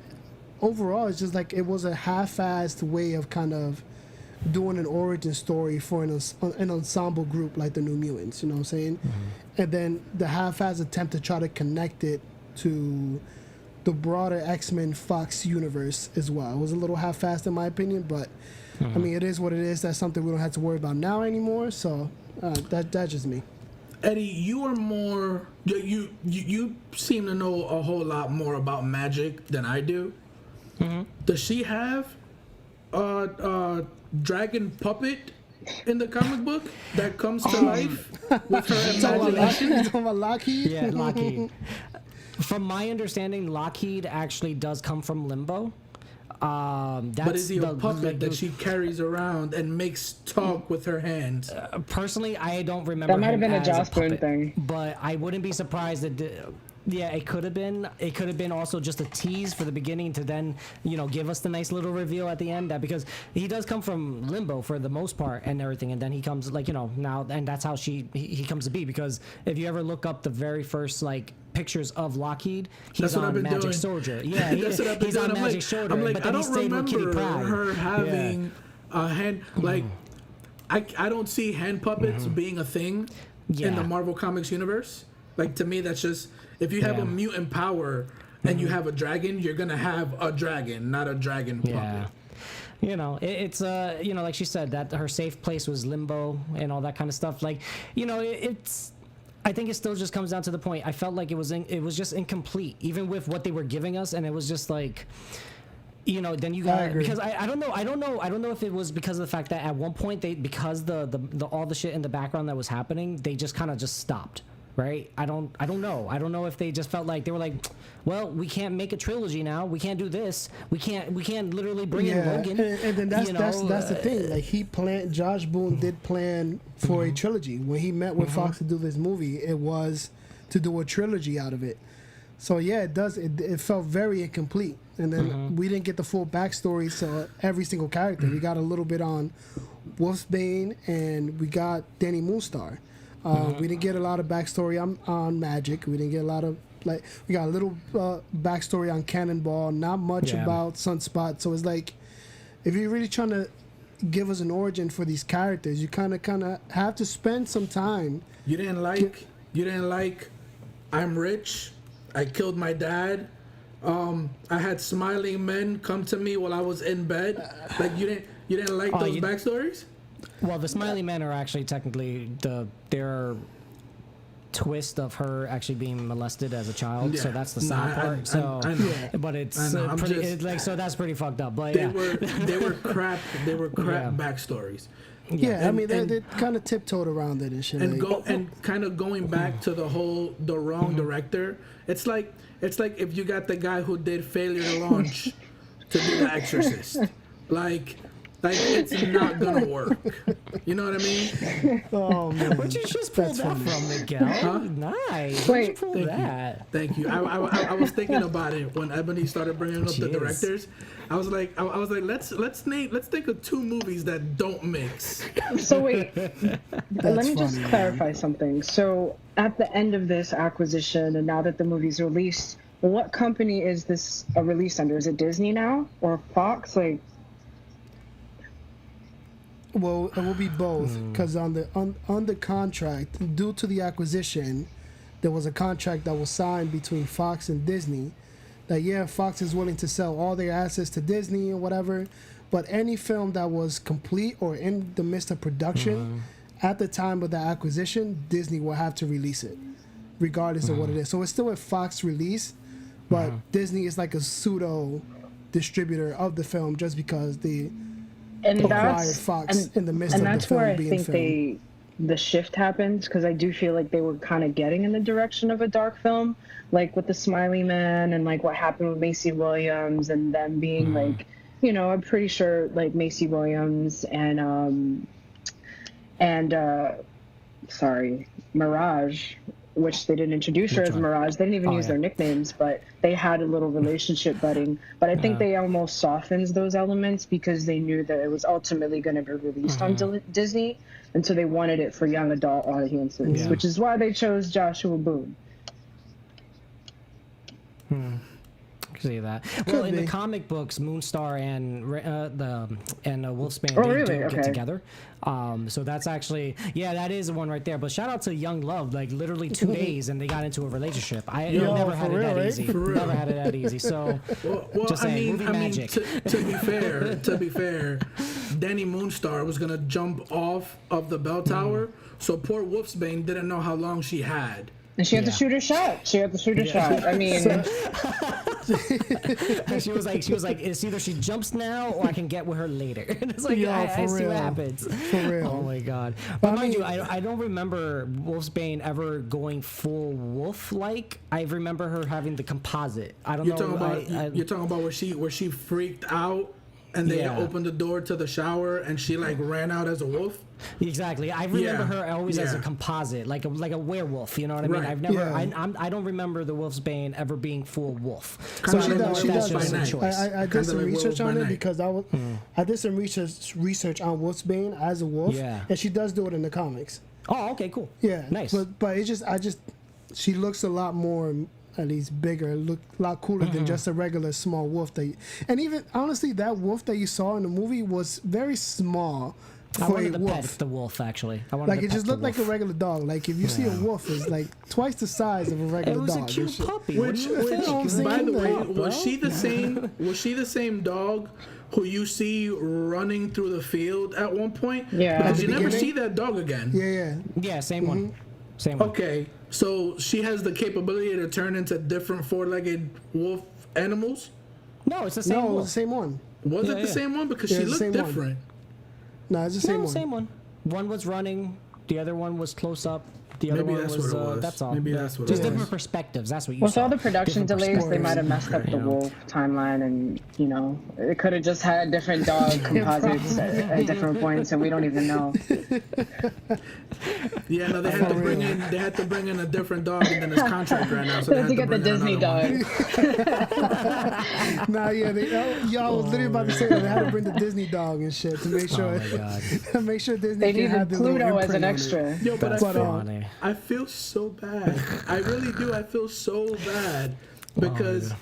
overall, it's just like it was a half-assed way of kind of doing an origin story for an ensemble group like the New Mutants. You know what I'm saying? And then the half-assed attempt to try to connect it to the broader X-Men Fox universe as well. It was a little half-assed in my opinion, but I mean, it is what it is. That's something we don't have to worry about now anymore. So that's just me. Eddie, you are more. You seem to know a whole lot more about magic than I do. Does she have a dragon puppet in the comic book that comes to life with her imagination? You talking about Lockheed? Yeah, Lockheed. From my understanding, Lockheed actually does come from Limbo. But is he a puppet that she carries around and makes talk with her hands? Personally, I don't remember. That might have been a as Joss Boone puppet, thing. but I wouldn't be surprised that. Yeah, it could have been. It could have been also just a tease for the beginning to then, give us the nice little reveal at the end. That because he does come from Limbo for the most part and everything, and then he comes now, and that's how he comes to be. Because if you ever look up the very first pictures of Lockheed, he's on Magic Soldier. Yeah, he's on Magic Soldier. I'm like, but then I he don't stayed with Kitty remember Pryde. her having a hand. Like, I don't see hand puppets being a thing in the Marvel Comics universe. Like, to me, that's just, if you have a mutant power and you have a dragon, you're gonna have a dragon, not a dragon puppet. It's like she said, that her safe place was Limbo and all that kind of stuff. Like, it's. I think it still just comes down to the point. I felt like it was just incomplete, even with what they were giving us, and it was just like, then you got, because I don't know if it was because of the fact that at one point because the all the shit in the background that was happening, they just kind of just stopped. Right? I don't know if they just felt like they were like, well, we can't make a trilogy now. We can't do this. We can't literally bring in Logan. And then that's the thing. Like Josh Boone did plan for a trilogy. When he met with Fox to do this movie, it was to do a trilogy out of it. So yeah, it felt very incomplete. And then we didn't get the full backstory to every single character. We got a little bit on Wolfsbane and we got Danny Moonstar. We didn't get a lot of backstory on Magic. We didn't get a lot of we got a little backstory on Cannonball. Not much about Sunspot. So it's like, if you're really trying to give us an origin for these characters, you kind of have to spend some time. You didn't like. I'm rich. I killed my dad. I had smiling men come to me while I was in bed. Like you didn't like those backstories. Well, the Smiley Men are actually technically their twist of her actually being molested as a child. So that's the sad part. I know. But it's pretty. So that's pretty fucked up. But they were crap. They were crap backstories. Yeah, I mean they kind of tiptoed around it and shit. And kind of going back to the wrong director. It's like if you got the guy who did Failure to Launch to do The Exorcist, like it's not gonna work. You know what I mean? Oh man, where'd you just pull that from, Miguel? Huh? Nice. Where'd you pull that? Thank you. I was thinking about it when Ebony started bringing up the directors. I was like, let's think of two movies that don't mix. So wait, let me just clarify something. So at the end of this acquisition, and now that the movie's released, what company is this released under? Is it Disney now or Fox? Well, it will be both, because on the contract, due to the acquisition, there was a contract that was signed between Fox and Disney that Fox is willing to sell all their assets to Disney or whatever, but any film that was complete or in the midst of production at the time of the acquisition, Disney will have to release it, regardless of what it is. So it's still a Fox release, but Disney is like a pseudo distributor of the film just because they acquired Fox in the midst of the film being filmed. And that's where I think the shift happens, because I do feel like they were kind of getting in the direction of a dark film, like with the Smiley Man and like what happened with Macy Williams and them being like, I'm pretty sure like Macy Williams and Mirage, which they didn't introduce her as Mirage. They didn't even use their nicknames, but they had a little relationship budding. But I think they almost softens those elements because they knew that it was ultimately going to be released on Disney, and so they wanted it for young adult audiences, which is why they chose Joshua Boone. See that. Well, in the comic books, Moonstar and Wolfsbane do get together. So that's actually that is the one right there. But shout out to Young Love, like literally 2 days and they got into a relationship. I never had it that easy. Never had it that easy. So just saying, movie magic. To be fair, Danny Moonstar was gonna jump off of the bell tower, so poor Wolfsbane didn't know how long she had. And she had to shoot her shot. I mean, she was like, it's either she jumps now or I can get with her later. And it's like, I see what happens. For real. Oh my god. But mind you, I don't remember Wolfsbane ever going full wolf like. I remember her having the composite. I don't know. You're talking about where she freaked out and they opened the door to the shower and she like ran out as a wolf. Exactly. I remember her always as a composite, like a werewolf. You know what I mean? Right. I've never. I don't remember the Wolfsbane ever being full wolf. So she does. I did some research on it because I did some research on Wolfsbane as a wolf, and she does do it in the comics. Oh, okay, cool. Yeah, nice. But she looks a lot more. At least bigger, look a lot cooler than just a regular small wolf. And even honestly, that wolf that you saw in the movie was very small. I wanted to pet the wolf actually. It just looked like a regular dog. Like if you see a wolf, it's like twice the size of a regular dog. It was a cute puppy. Which by the way, was she the same? Was she the same dog who you see running through the field at one point? Yeah. Because you never see that dog again. Yeah, same one. Same one. Okay, so she has the capability to turn into different four-legged wolf animals? No, it's the same one. No, it was the same one. Was it the same one? Because she looked different. No, it's the same one. Same one. One was running, the other one was close up. The other one was that's all. Maybe that's what it was. Just different perspectives. That's what you saw. With all the production delays, they might have messed up the wolf timeline, and it could have just had different dog composites at different points, and we don't even know. Yeah, no, they had to bring in a different dog, and then his contract ran out, so they had to get the Disney dog. Y'all was literally about to say that they had to bring the Disney dog and shit to make sure. Oh my God. Make sure Disney. They needed Pluto as an extra. Yo, but I feel so bad. I really do. I feel so bad because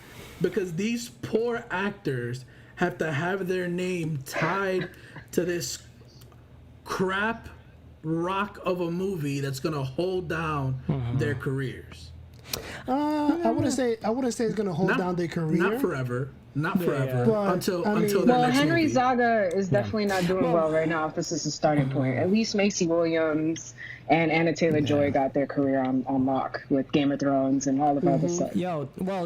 these poor actors have to have their name tied to this crap rock of a movie that's gonna hold down their careers. I wouldn't say it's gonna hold down their career. Not forever. But, until well, next Henry movie. Zaga is definitely not doing well right now. If this is a starting point, at least Macy Williams and Anna Taylor-Joy got their career on lock with Game of Thrones and all of other stuff.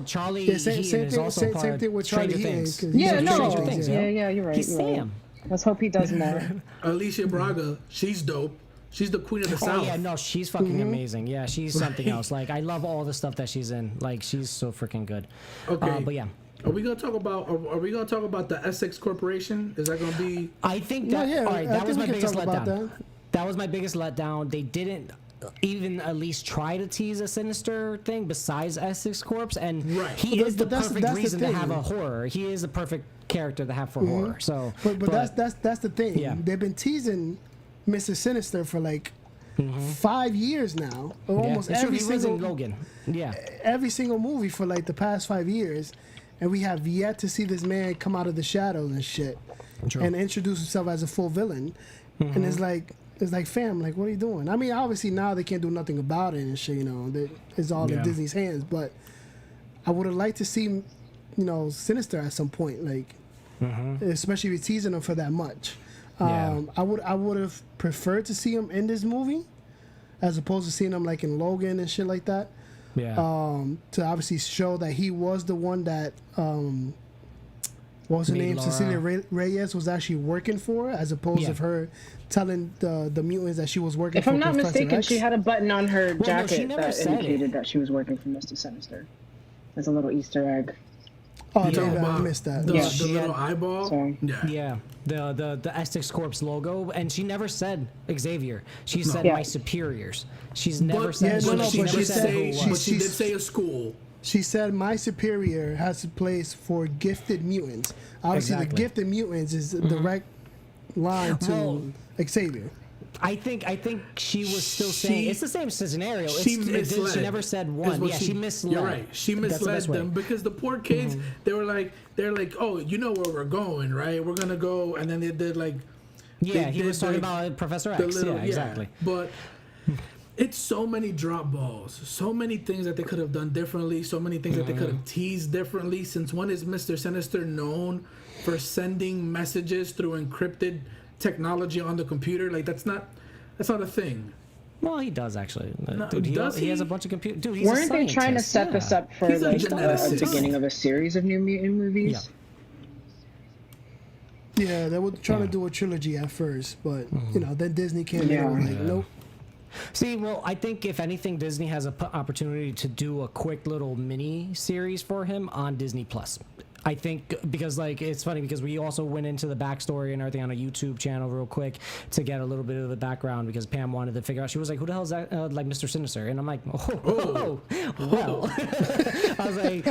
Charlie Heaton is also part same thing with Charlie Heaton. Yeah, you're right. He's Sam. Let's hope he does more. Alicia Braga, she's dope. She's the queen of the South. Oh yeah, no, she's fucking amazing. Yeah, she's something else. Like I love all the stuff that she's in. Like she's so freaking good. Okay, but yeah. Are we gonna talk about the Essex Corporation? Is that gonna be? I think that. All right, that was my biggest letdown. That was my biggest letdown. They didn't even at least try to tease a Sinister thing besides Essex Corp, and he is the perfect reason to have a horror. He is the perfect character to have for horror. So, but that's the thing. Yeah. They've been teasing Mr. Sinister for like 5 years now, or almost every single Logan. Yeah, every single movie for like the past 5 years. And we have yet to see this man come out of the shadows and shit, and introduce himself as a full villain. And it's like, fam, like, what are you doing? I mean, obviously now they can't do nothing about it and shit. It's all in Disney's hands. But I would have liked to see, Sinister at some point, like, especially if you're teasing him for that much. I would have preferred to see him in this movie, as opposed to seeing him like in Logan and shit like that. Yeah. To obviously show that he was the one that what was her name? Laura. Cecilia Reyes was actually working for, as opposed to her telling the mutants that she was working for. If I'm not mistaken, X. she had a button on her jacket that indicated that she was working for Mr. Sinister. As a little Easter egg. Oh, You yeah, talking I about missed that. The, Yeah. the little eyeball. So- Yeah, the Essex Corps logo, and she never said Xavier. She said Yeah. my superiors. She's never But, said. Yeah, no, she but never she said said- who it say, was. but she did say a school. She said, "My superior has a place for gifted mutants." Obviously, Exactly. the gifted mutants is a direct line to Well, Xavier. I think she was still saying it's the same scenario. She misled. She never said is one. what Yeah, she misled. You're right. She That's the misled best way. them because the poor kids, they're like, oh, you know where we're going, right? We're gonna go, and then they did like, Yeah, they he was did, talking like, about Professor the X. little, Yeah, exactly. But it's so many drop balls, so many things that they could have done differently, so many things that they could have teased differently. Since when is Mr. Sinister known for sending messages through encrypted technology on the computer? Like that's not a thing. Well, he does actually. No, Dude, does he has he? a bunch of computers. Dude, he's Weren't a they trying to scientist, set this yeah. up for He's a like geneticist. the beginning of a series of New Mutant movies? Yeah, they were trying to do a trilogy at first, but you know, then Disney came in and was like, nope. See, well, I think if anything, Disney has an opportunity to do a quick little mini series for him on Disney Plus. I think because like it's funny because we also went into the backstory and everything on a YouTube channel real quick to get a little bit of the background because Pam wanted to figure out. She was like, "Who the hell is that?" Like Mr. Sinister, and I'm like, "Oh, well." I was like,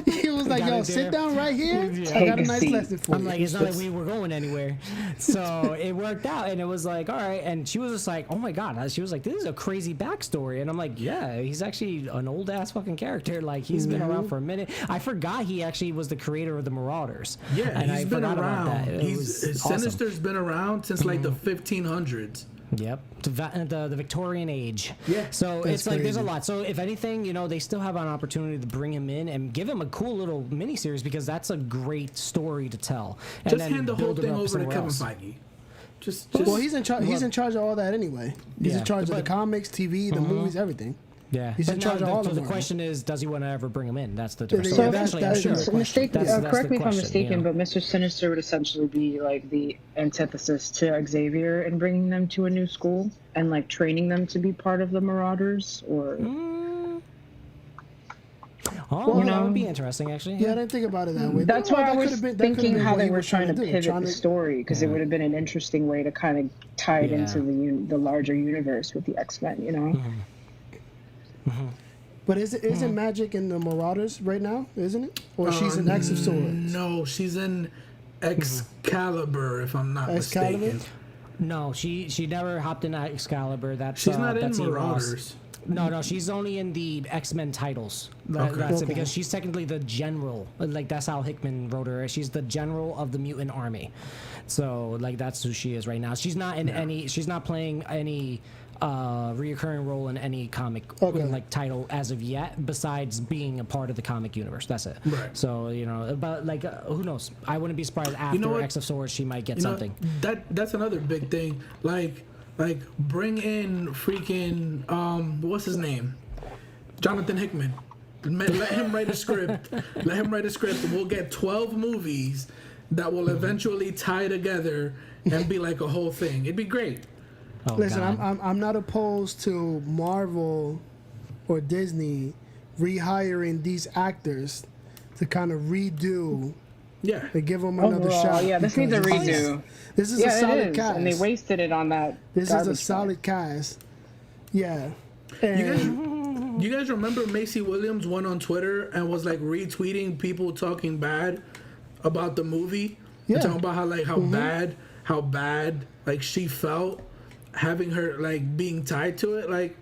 He was like, got "Yo, it sit there. down right here. Yeah. I got Take a a nice seat." lesson for I'm you." like, it's not like we were going anywhere. So it worked out, and it was like, all right. And she was just like, oh my God. She was like, this is a crazy backstory. And I'm like, yeah, he's actually an old ass fucking character. Like, he's been around for a minute. I forgot he actually was the creator of the Marauders. Yeah, and he's I been forgot about around. that. It was awesome. Sinister's been around since like the 1500s. Yep, the Victorian age. Yeah, so that's it's like there's a crazy. lot. So if anything, you know, they still have an opportunity to bring him in and give him a cool little miniseries because that's a great story to tell. And Just then hand the whole build it thing up over to somewhere Kevin else. Feige. Just Well, he's in charge. He's in charge of all that anyway. He's Yeah, in charge of the but- comics, TV, the movies, everything. Yeah, He's but in now charge of all so of the them. question is, does he want to ever bring him in? That's the Yeah, difference. so So that's- eventually, I'm that's sure. the So mistake, That's correct the me if I'm question, mistaken, you know? but Mr. Sinister would essentially be like the antithesis to Xavier in bringing them to a new school and like training them to be part of the Marauders, or Oh, Well, that would be interesting, actually. Yeah, I didn't think about it that way. that's Well, why I that was could've been- that could've thinking been how what they he were was trying to do, pivot trying the to- story because it would have been an interesting way to kind of tie it Yeah. into the larger universe with the X-Men, you know? But isn't Magic in the Marauders right now? Isn't it? Or she's in X of Swords. No, she's in Excalibur, if I'm not Excalibur? mistaken. No, she never hopped in Excalibur. That's She's not in that's Eve Ross. Marauders. No, she's only in the X-Men titles. That's it, because she's technically the general. Like, that's how Hickman wrote her. She's the general of the mutant army. So, like, that's who she is right now. She's not in any. She's not playing any reoccurring role in any comic like title as of yet, besides being a part of the comic universe. That's it. Right. So, you know, but like, who knows? I wouldn't be surprised after what? X of Swords she might get You know, something. that's another big thing. Like bring in freaking what's his name? Jonathan Hickman. Let him write a script. Let him write a script. We'll get 12 movies that will eventually tie together and be like a whole thing. It'd be great. Oh, Listen, God. I'm not opposed to Marvel or Disney rehiring these actors to kind of redo Yeah. and give them another Overall, shot. yeah, this needs a because redo. This is Yeah, a solid it is, cast. and they wasted it on that. This is a garbage solid cast. Yeah. And You guys remember Macy Williams went on Twitter and was like retweeting people talking bad about the movie? Yeah. Talking about how bad like she felt having her like being tied to it. Like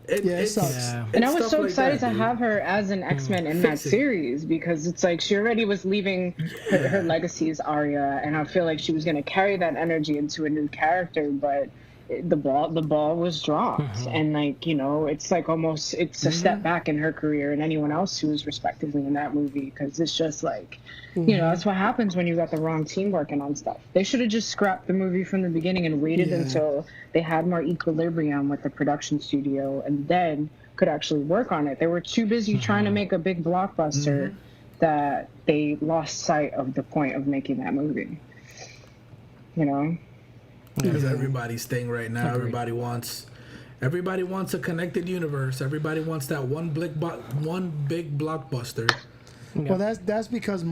it sucks. Yeah. And I it's was stuff so like excited that, to dude. have her as an X-Men in that Fix it. series because it's like she already was leaving her legacy as Arya, and I feel like she was going to carry that energy into a new character, but the ball was dropped, and like, you know, it's like almost it's a step back in her career and anyone else who was respectively in that movie, because it's just like, you know, that's what happens when you got the wrong team working on stuff. They should have just scrapped the movie from the beginning and waited until they had more equilibrium with the production studio and then could actually work on it. They were too busy trying to make a big blockbuster that they lost sight of the point of making that movie, you know? Because everybody's thing right now. Agreed. Everybody wants a connected universe. Everybody wants that one big blockbuster. Well, that's because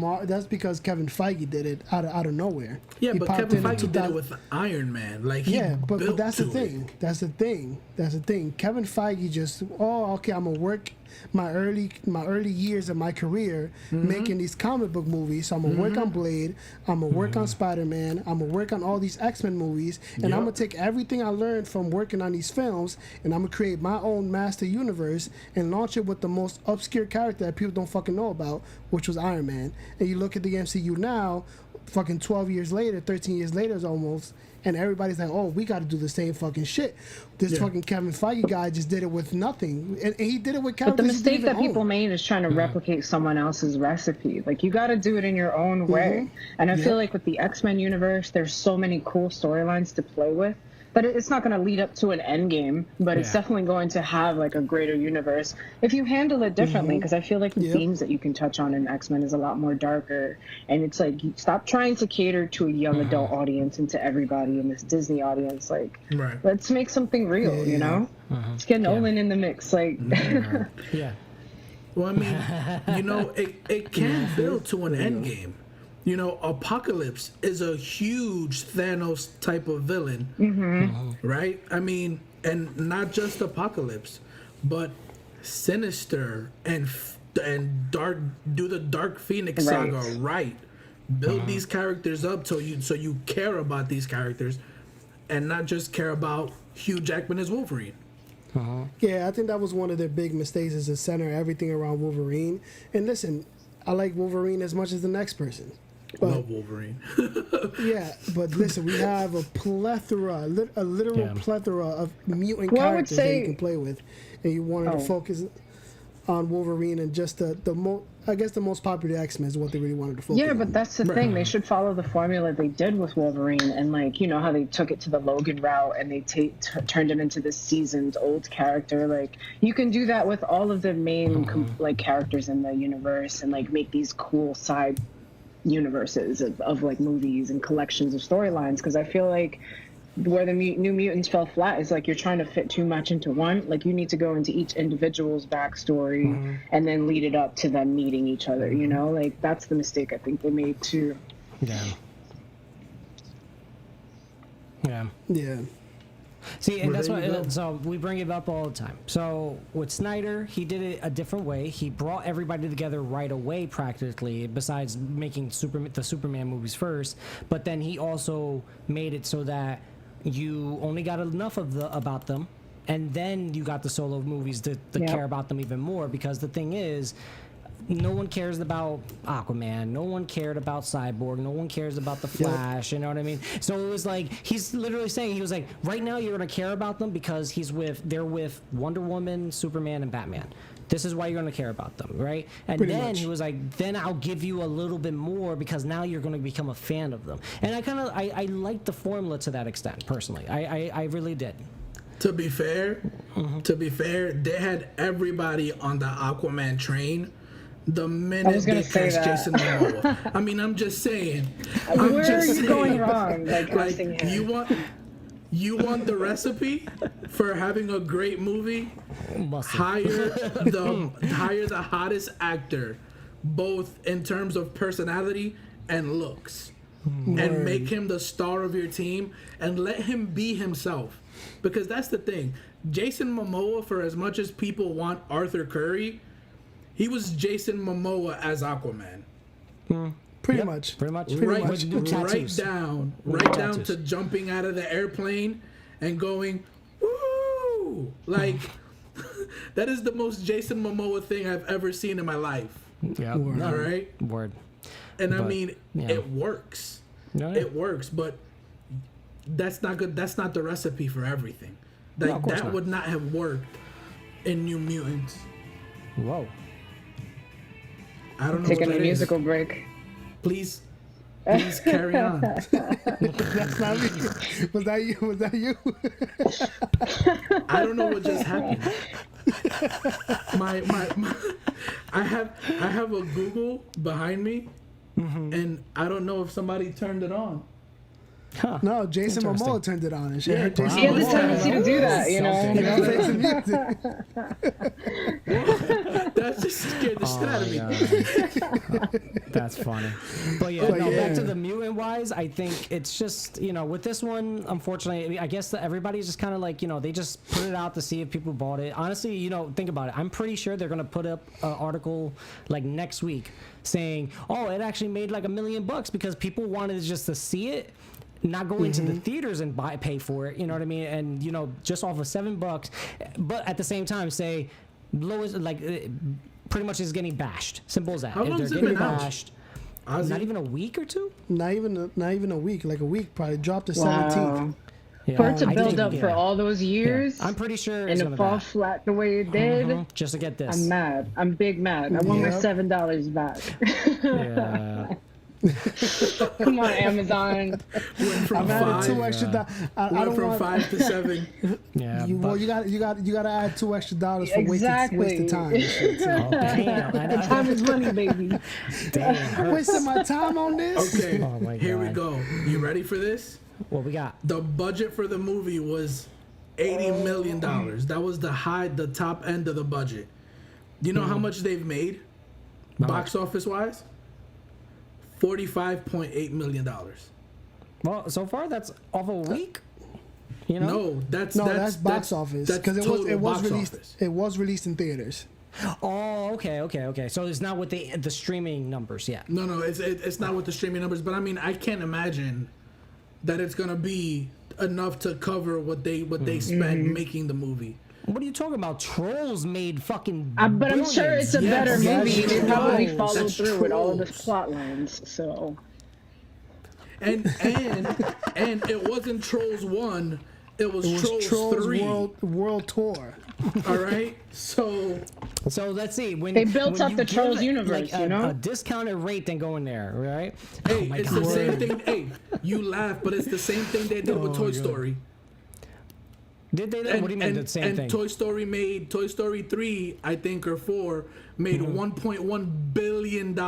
Kevin Feige did it out of nowhere. Yeah, he but Kevin Feige did it with Iron Man. Like, but that's the thing. It. That's the thing. Kevin Feige just, okay, I'm gonna work my early years of my career making these comic book movies. So I'm gonna work on Blade. I'm gonna work on Spider-Man. I'm gonna work on all these X-Men movies, and I'm gonna take everything I learned from working on these films, and I'm gonna create my own master universe and launch it with the most obscure character that people don't fucking know about, which was Iron Man. And you look at the MCU now, fucking 12 years later, 13 years later almost, and everybody's like, oh, we got to do the same fucking shit. This fucking Kevin Feige guy just did it with nothing. And he did it with characters. But the mistake that people made is trying to replicate someone else's recipe. Like, you got to do it in your own way. And I feel like with the X-Men universe, there's so many cool storylines to play with. But it's not going to lead up to an end game, but it's definitely going to have like a greater universe if you handle it differently. Because I feel like the themes that you can touch on in X-Men is a lot more darker, and it's like, you stop trying to cater to a young adult audience and to everybody in this Disney audience. Like, let's make something real, you know? Let's get Nolan in the mix, like. Well, I mean, you know, it can build to an end game. You know, Apocalypse is a huge Thanos type of villain, right? I mean, and not just Apocalypse, but Sinister and Dark. Do the Dark Phoenix saga right. Build these characters up so you care about these characters, and not just care about Hugh Jackman as Wolverine. Yeah, I think that was one of their big mistakes, is to center everything around Wolverine. And listen, I like Wolverine as much as the next person. But, love Wolverine. Yeah, but listen, we have a plethora, a literal plethora of mutant characters that you can play with, and you wanted to focus on Wolverine and just the most popular X-Men is what they really wanted to focus on. Yeah, but that's the thing. They should follow the formula they did with Wolverine, and like, you know how they took it to the Logan route and they turned him into this seasoned old character. Like, you can do that with all of the main like characters in the universe, and like make these cool side universes of like movies and collections of storylines. Because I feel like where the New Mutants fell flat is like, you're trying to fit too much into one. Like, you need to go into each individual's backstory and then lead it up to them meeting each other, you know? Like, that's the mistake I think they made too. Yeah. See, and that's why. So we bring it up all the time. So with Snyder, he did it a different way. He brought everybody together right away, practically. Besides making the Superman movies first, but then he also made it so that you only got enough about them, and then you got the solo movies to care about them even more. Because the thing is, no one cares about Aquaman. No one cared about Cyborg. No one cares about the Flash. You know what I mean? So it was like, he's literally saying, he was like, right now you're gonna care about them because they're with Wonder Woman, Superman, and Batman. This is why you're gonna care about them, right? And Pretty then much. He was like, then I'll give you a little bit more because now you're gonna become a fan of them. And I like the formula to that extent, personally. I really did. To be fair, they had everybody on the Aquaman train the minute they cast Jason Momoa. I mean, I'm just saying. Where are you going wrong? Like you want the recipe for having a great movie? Hire the hottest actor, both in terms of personality and looks, and make him the star of your team, and let him be himself. Because that's the thing. Jason Momoa, for as much as people want Arthur Curry, he was Jason Momoa as Aquaman. Pretty much. Right down to jumping out of the airplane and going, woo! Like, that is the most Jason Momoa thing I've ever seen in my life. Yeah. All right? Word. And I mean, it works. It works, but that's not good. That's not the recipe for everything. That would not have worked in New Mutants. Whoa. I don't know. Taking a musical break. Please carry on. That's not me. Was that you? I don't know what just happened. I have a Google behind me, and I don't know if somebody turned it on. Huh. No, Jason Momoa turned it on, and she heard Jason Momoa. Yeah, this time to do that, you know. That's scared the shit out of me. That's funny. But yeah, back to the mutant wise, I think it's just, with this one, unfortunately, I guess that everybody's just kind of like, they just put it out to see if people bought it. Honestly, think about it. I'm pretty sure they're going to put up an article like next week saying, oh, it actually made like $1 million because people wanted just to see it, not go into the theaters and pay for it, you know what I mean? And, just off of $7, but at the same time say, lowest, like, pretty much is getting bashed. Simple as that. How long they're has it getting been bashed. out? Not even a week or two? Not even a week. Like a week probably. Dropped the 17th. Yeah, For it to build up for all those years, I'm pretty sure and to fall flat the way it did, just to get this. I'm mad. I'm big mad. I want my $7 back. Yeah. Come on, Amazon. I'm adding $2 extra. I don't from want 5 to 7. Yeah. you gotta add $2 extra for wasted time. And shit, too. Oh, damn. Time is money, baby. Damn. Wasting my time on this. Okay, Oh my here we God. go. You ready for this? What we got? The budget for the movie was $80 million. That was the top end of the budget. Do you know how much they've made? Box office wise? $45.8 million. Well, so far that's off a week. No, that's box office because it was released. Office. It was released in theaters. Oh, okay. So it's not with the streaming numbers yet. No, it's not with the streaming numbers. But I mean, I can't imagine that it's gonna be enough to cover what they spent making the movie. What are you talking about? Trolls made fucking. But I'm sure it's a better movie. They probably followed through Trolls. with all of the plot lines. So. And it wasn't Trolls 1. It was Trolls 3 World Tour. All right, so let's see. When they built up the Trolls like, universe, a discounted rate, then go in there, right? Hey, it's the same thing. Hey, you laugh, but it's the same thing they did with Toy Story. Did they? What do you mean the same thing? And Toy Story 3, I think, or 4, made $1.1 billion.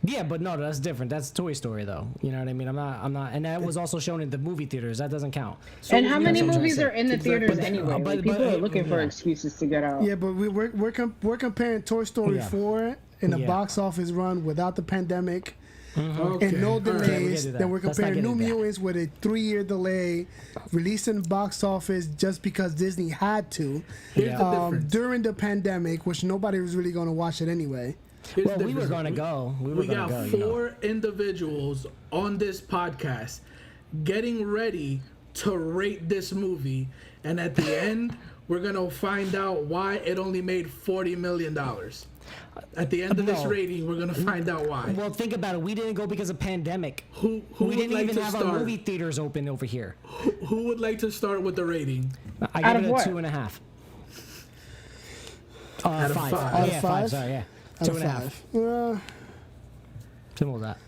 Yeah, but no, that's different. That's Toy Story, though. You know what I mean? I'm not, and that was also shown in the movie theaters. That doesn't count. So, and how many movies are in the theaters anyway? People are looking for excuses to get out. Yeah, but we're comparing Toy Story 4 in the box office run without the pandemic. And no delays. Then we're comparing New Mutants with a 3-year delay, releasing box office just because Disney had to during the pandemic, which nobody was really going to watch it anyway. Well, we were going to go. We got 4 individuals on this podcast getting ready to rate this movie, and at the end, we're going to find out why it only made $40 million. At the end of this rating, we're going to find out why. Well, think about it. We didn't go because of pandemic. Who we didn't like even have start? our movie theaters open over here. Who would like to start with the rating? I give it a 2.5. Out of 5. five. Oh, yeah, 5. Sorry, yeah. 2.5. Simple as that.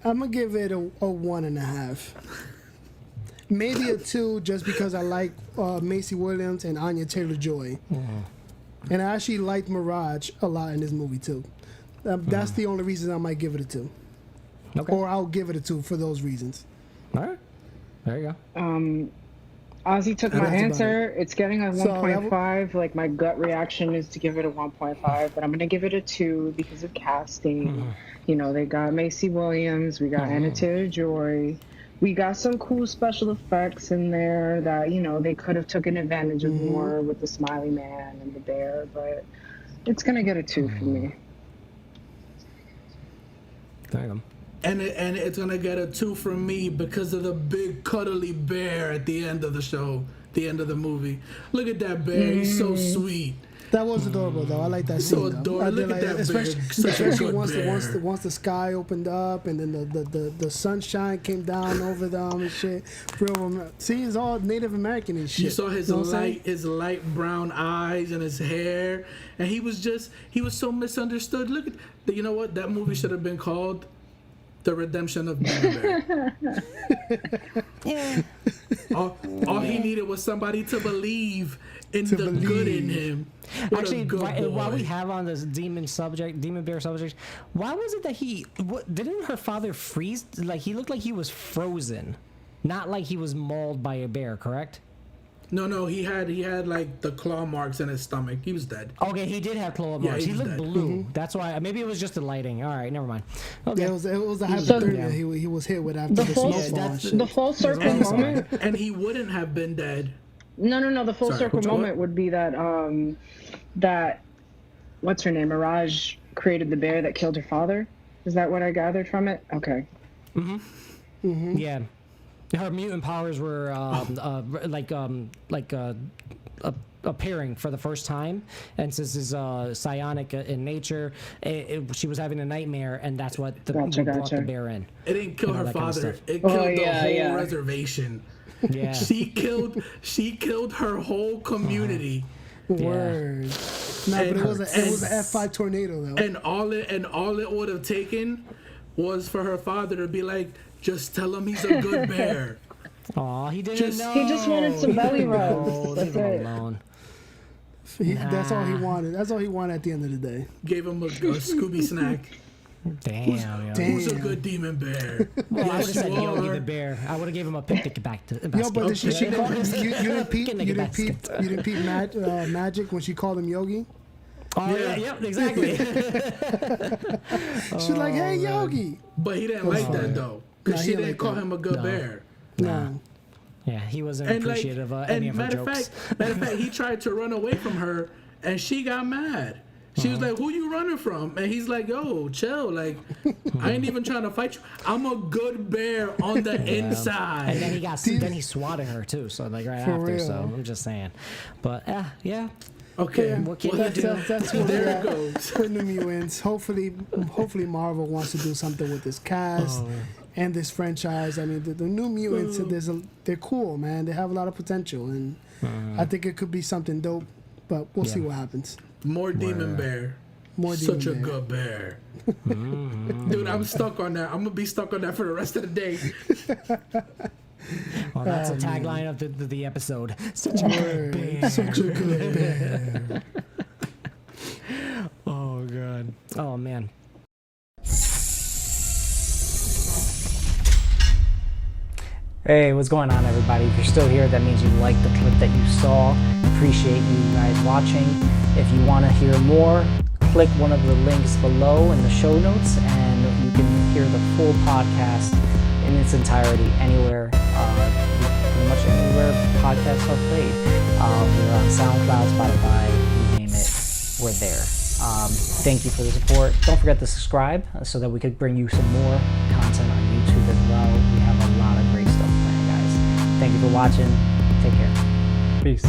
I'm gonna give it a 1.5. Maybe a 2, just because I like Macy Williams and Anya Taylor-Joy, and I actually liked Mirage a lot in this movie too. That's the only reason I might give it a 2. Okay. Or I'll give it a 2 for those reasons. All right. There you go. Ozzy took my answer. It's getting a 1.5. Like, my gut reaction is to give it a 1.5, but I'm going to give it a 2 because of casting. You know, they got Macy Williams. We got Anna Taylor-Joy. We got some cool special effects in there that, you know, they could have taken advantage of more with the Smiley Man and the bear, but it's going to get a 2 for me. There you go. And it's gonna get a 2 from me because of the big cuddly bear at the end of the show, the end of the movie. Look at that bear; he's so sweet. That was adorable, though. I like that scene. So adorable. Look at that especially bear. once the sky opened up and then the sunshine came down over them and shit. See, it's all Native American and shit. You saw his light brown eyes and his hair, and he was so misunderstood. Look at, you know what? That movie should have been called The Redemption of Bear. Yeah. All he needed was somebody to believe in the good in him. What Actually, while we boy. have on this demon bear subject, why was it that didn't her father freeze? Like, he looked like he was frozen, not like he was mauled by a bear, correct? No, he had like the claw marks in his stomach. He was dead. Okay, he did have claw marks. He looked dead. blue. That's why. Maybe it was just the lighting. All right, never mind. Okay. Yeah, it was the hypothermia he was hit with after the snowfall. The full circle moment. And he wouldn't have been dead. No. The full circle moment would be that that what's her name? Mirage created the bear that killed her father. Is that what I gathered from it? Okay. Yeah. Her mutant powers were appearing for the first time, and since it's psionic in nature, she was having a nightmare, and that's what brought the bear in. It didn't kill her father. It killed the whole reservation. Yeah. She killed her whole community. Word. No, but it was an F5 tornado though. And all it would have taken was for her father to be like, just tell him he's a good bear. Aw, he didn't know. He just wanted some belly rubs. That's it. Alone. That's all he wanted. That's all he wanted at the end of the day. Gave him a Scooby snack. Damn. Who's a good demon bear? Well, I would have said Yogi the bear. I would have gave him a picnic basket. Yo, but she called him. You didn't peep Magic when she called him Yogi. Oh yeah, yep, exactly. She's like, "Hey, Yogi." But he didn't like that though, because she didn't call him a good bear. No. Yeah, he wasn't appreciative of any of her jokes. Matter of fact, he tried to run away from her, and she got mad. She was like, "Who you running from?" And he's like, "Yo, chill. Like, I ain't even trying to fight you. I'm a good bear on the inside." And then he swatted her too. So like right after. Real. So I'm just saying, but yeah. Okay, that's what there it goes. With the mutants. Hopefully Marvel wants to do something with this cast and this franchise. I mean, the new mutants, they're cool, man. They have a lot of potential, and I think it could be something dope. But we'll see what happens. More demon bear. Such a good bear. Dude, I'm stuck on that. I'm gonna be stuck on that for the rest of the day. Well, that's the tagline of the episode. Such a good bear. Such a good bear. Oh, God. Oh, man. Hey, what's going on, everybody? If you're still here, that means you liked the clip that you saw. Appreciate you guys watching. If you want to hear more, click one of the links below in the show notes, and you can hear the full podcast in its entirety anywhere, pretty much anywhere podcasts are played. We're on SoundCloud, Spotify, you name it, we're there. Thank you for the support. Don't forget to subscribe so that we could bring you some more content on YouTube as well. We have a lot of great stuff planned, guys. Thank you for watching. Take care. Peace.